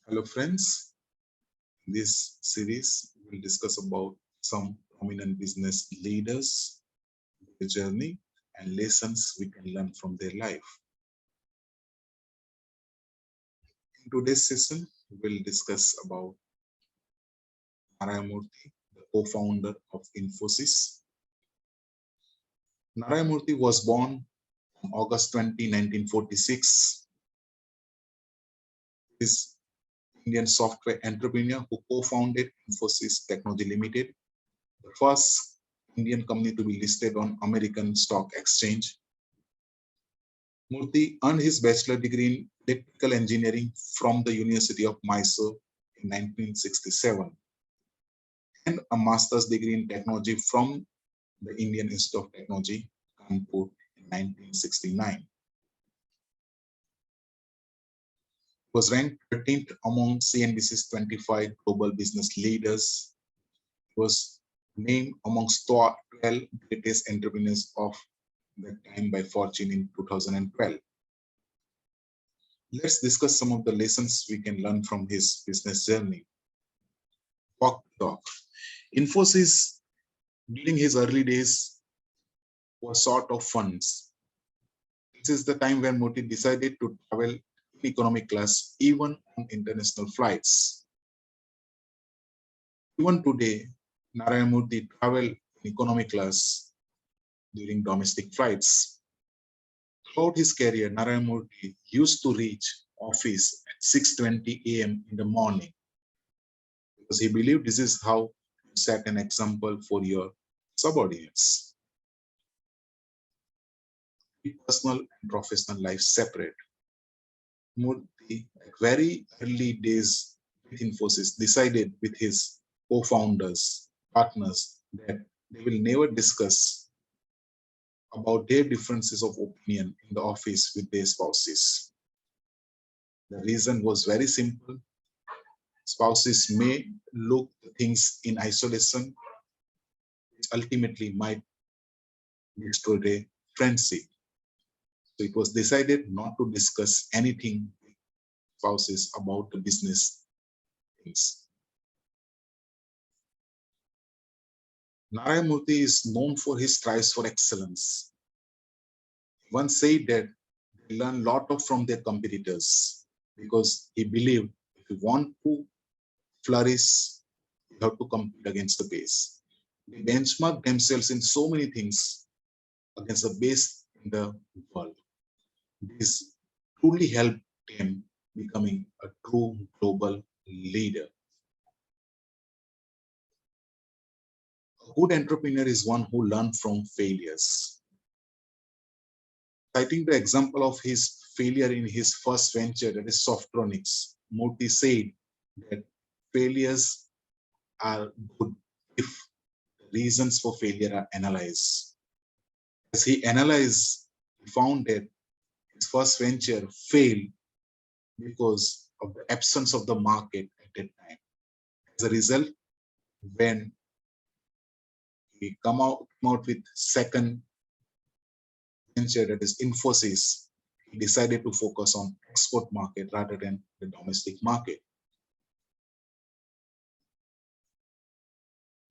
Hello friends, in this series we'll discuss about some prominent business leaders, their journey and lessons we can learn from their life. In today's session, we'll discuss about Narayan Murthy, the co-founder of Infosys. Narayan Murthy was born on August 20, 1946. He is Indian software entrepreneur who co-founded Infosys Technology Limited, the first Indian company to be listed on American Stock Exchange. Murthy earned his bachelor degree in electrical engineering from the University of Mysore in 1967 and a master's degree in technology from the Indian Institute of Technology, Kanpur in 1969. He was ranked 13th among CNBC's 25 global business leaders. He was named amongst 12 greatest entrepreneurs of that time by Fortune in 2012. Let's discuss some of the lessons we can learn from his business journey. Walk the talk. Infosys, during his early days, was short of funds. This is the time when Murthy decided to travel in economic class, even on international flights. Even today, Narayan Murthy travel in economic class during domestic flights. Throughout his career, Narayan Murthy used to reach office at 6:20 a.m. in the morning because he believed this is how you set an example for your subordinates. Personal and professional life separate. Murthy, at very early days with Infosys, decided with his co-founders, partners, that they will never discuss about their differences of opinion in the office with their spouses. The reason was very simple. Spouses may look at things in isolation, which ultimately might destroy their friendship. So it was decided not to discuss anything with spouses about the business things. Narayan Murthy is known for his strives for excellence. He once said that they learn a lot of from their competitors because he believed if you want to flourish, you have to compete against the base. They benchmark themselves in so many things against the base in the world. This truly helped him becoming a true global leader. A good entrepreneur is one who learns from failures. Citing the example of his failure in his first venture, that is Softronics, Murthy said that failures are good if the reasons for failure are analyzed. As he analyzed, he found that his first venture failed because of the absence of the market at that time. As a result, when he come out with second venture, that is Infosys, he decided to focus on export market rather than the domestic market.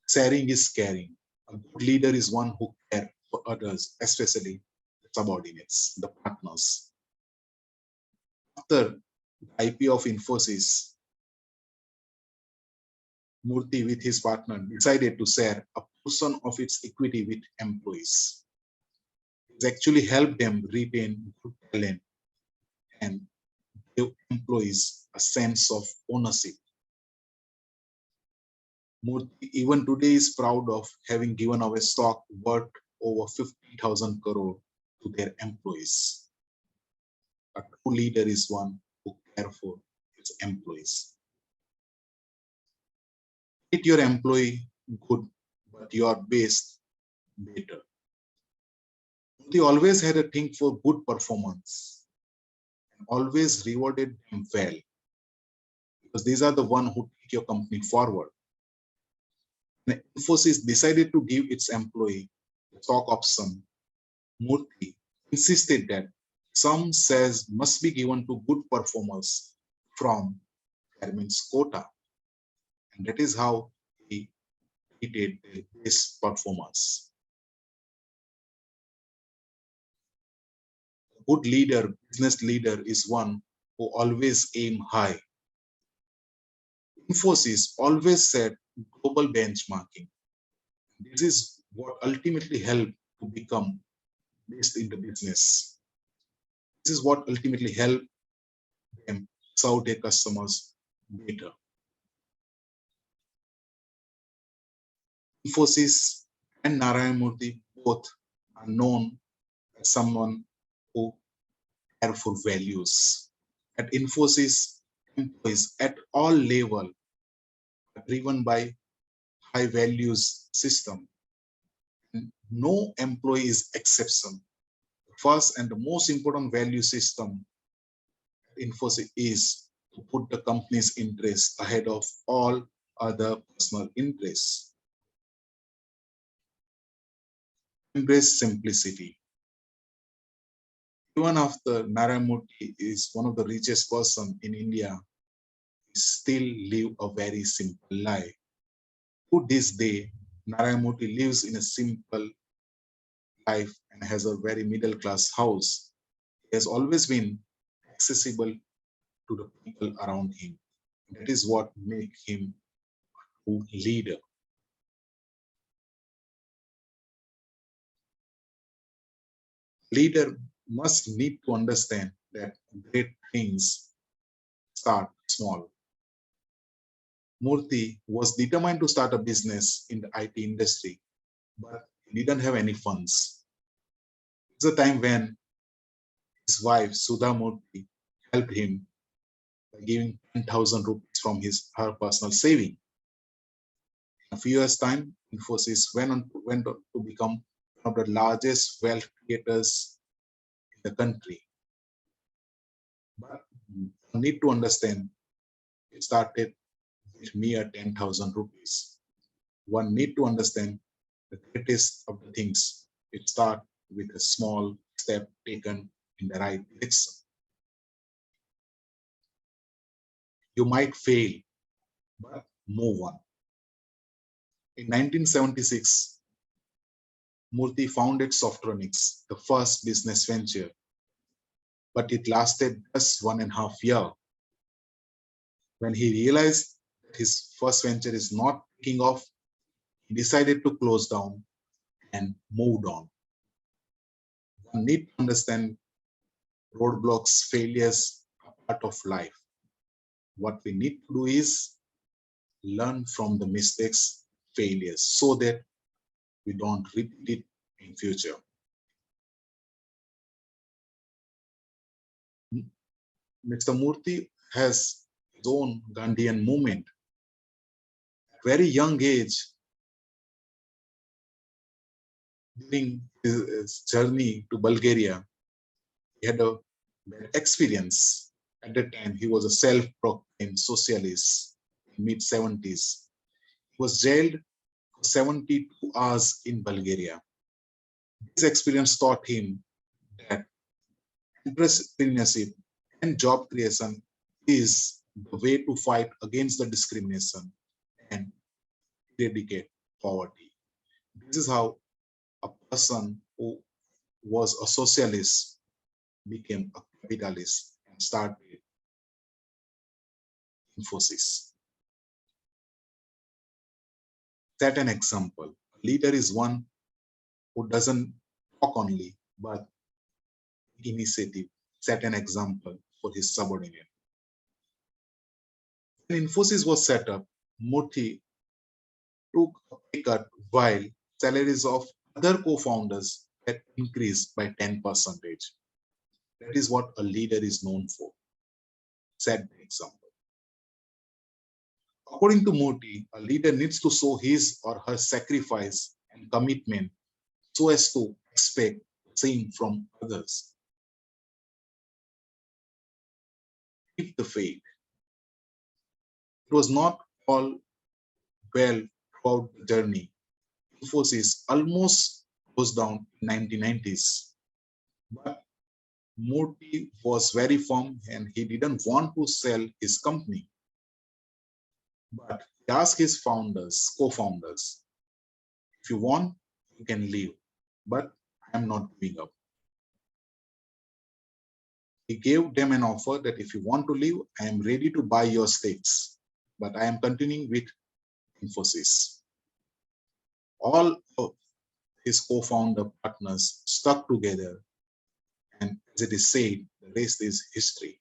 Sharing is caring. A good leader is one who cares for others, especially the subordinates, the partners. After the IPO of Infosys, Murthy with his partner decided to share a portion of its equity with employees. It actually helped them retain good talent and give employees a sense of ownership. Murthy even today is proud of having given away stock worth over 50,000 crore to their employees. A true leader is one who cares for its employees. Treat your employee good, but your base better. They always had a thing for good performance and always rewarded them well because these are the one who take your company forward. When Infosys decided to give its employee the stock option, Murthy insisted that some shares must be given to good performers from retirement quota. And that is how he treated the best performers. A good leader, business leader, is one who always aim high. Infosys always set global benchmarking. This is what ultimately helped to become best in the business. This is what ultimately helped them serve their customers better. Infosys and Narayan Murthy both are known as someone who care for values. At Infosys, employees at all levels are driven by high values system. And no employee is exception. The first and the most important value system at Infosys is to put the company's interests ahead of all other personal interests. Embrace simplicity. Even after Narayan Murthy is one of the richest person in India, he still live a very simple life. To this day, Narayan Murthy lives in a simple life and has a very middle class house. He has always been accessible to the people around him. That is what makes him a leader. Leader must need to understand that great things start small. Murthy was determined to start a business in the IT industry, but he didn't have any funds. It was a time when his wife, Sudha Murthy, helped him by giving 10,000 rupees from her personal saving. In a few years' time, Infosys went on to become one of the largest wealth creators in the country. But you need to understand, it started with mere 10,000 rupees. One need to understand the greatest of the things. It starts with a small step taken in the right direction. You might fail, but move on. In 1976, Murthy founded Softronics, the first business venture, but it lasted just 1.5 years. When he realized that his first venture is not taking off, he decided to close down and moved on. One need to understand roadblocks, failures are part of life. What we need to do is learn from the mistakes, failures, so that we don't repeat it in future. Mr. Murthy has his own Gandhian movement. At very young age, during his journey to Bulgaria, he had a bad experience. At that time, he was a self-proclaimed socialist in mid-70s. He was jailed for 72 hours in Bulgaria. This experience taught him that entrepreneurship and job creation is the way to fight against the discrimination and eradicate poverty. This is how a person who was a socialist became a capitalist and started Infosys. Set an example. A leader is one who doesn't talk only, but initiative, set an example for his subordinate. When Infosys was set up, Murthy took a pay cut while salaries of other co-founders had increased by 10%. That is what a leader is known for. Set the example. According to Murthy, a leader needs to show his or her sacrifice and commitment so as to expect the same from others. Keep the faith. It was not all well throughout the journey. Infosys almost closed down in 1990s. But Murthy was very firm and he didn't want to sell his company. But he asked his founders, co-founders, if you want, you can leave, but I am not giving up. He gave them an offer that if you want to leave, I am ready to buy your stakes, but I am continuing with Infosys. All of his co-founder partners stuck together, and as it is said, the rest is history.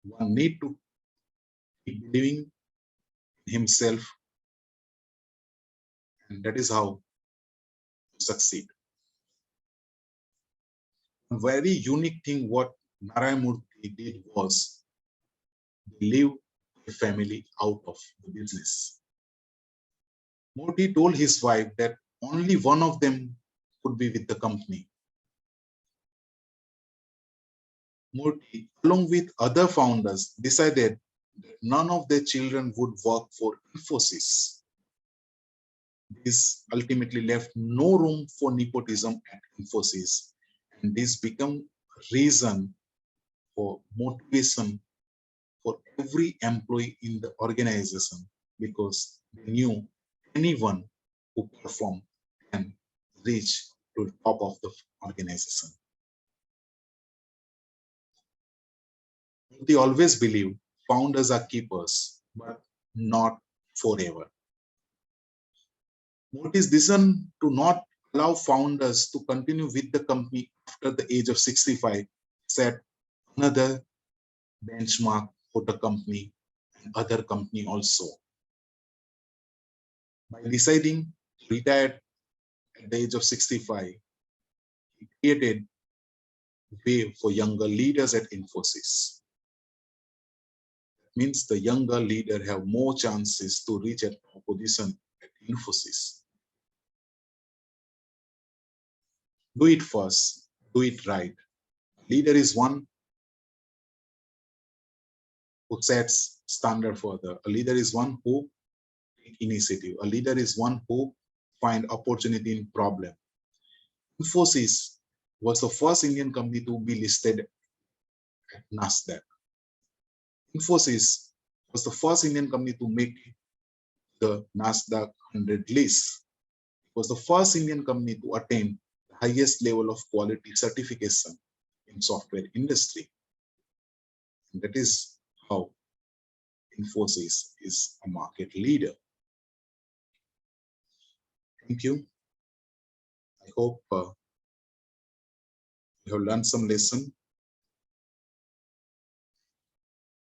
One need to keep believing in himself, and that is how to succeed. A very unique thing what Narayan Murthy did was they leave the family out of the business. Murthy told his wife that only one of them could be with the company. Murthy, along with other founders, decided that none of their children would work for Infosys. This ultimately left no room for nepotism at Infosys, and this became reason for motivation for every employee in the organization, because they knew anyone who performed can reach to the top of the organization. They always believe founders are keepers, but not forever. Murthy's decision to not allow founders to continue with the company after the age of 65 set another benchmark for the company and other company also. By deciding to retire at the age of 65, he created way for younger leaders at Infosys. That means the younger leader have more chances to reach a top position at Infosys. Do it first, do it right. A leader is one who sets standard further. A leader is one who take initiative. A leader is one who find opportunity in problem. Infosys was the first Indian company to be listed at Nasdaq. Infosys was the first Indian company to make the Nasdaq 100 list. It was the first Indian company to attain the highest level of quality certification in software industry. And that is how Infosys is a market leader. Thank you. I hope you have learned some lesson.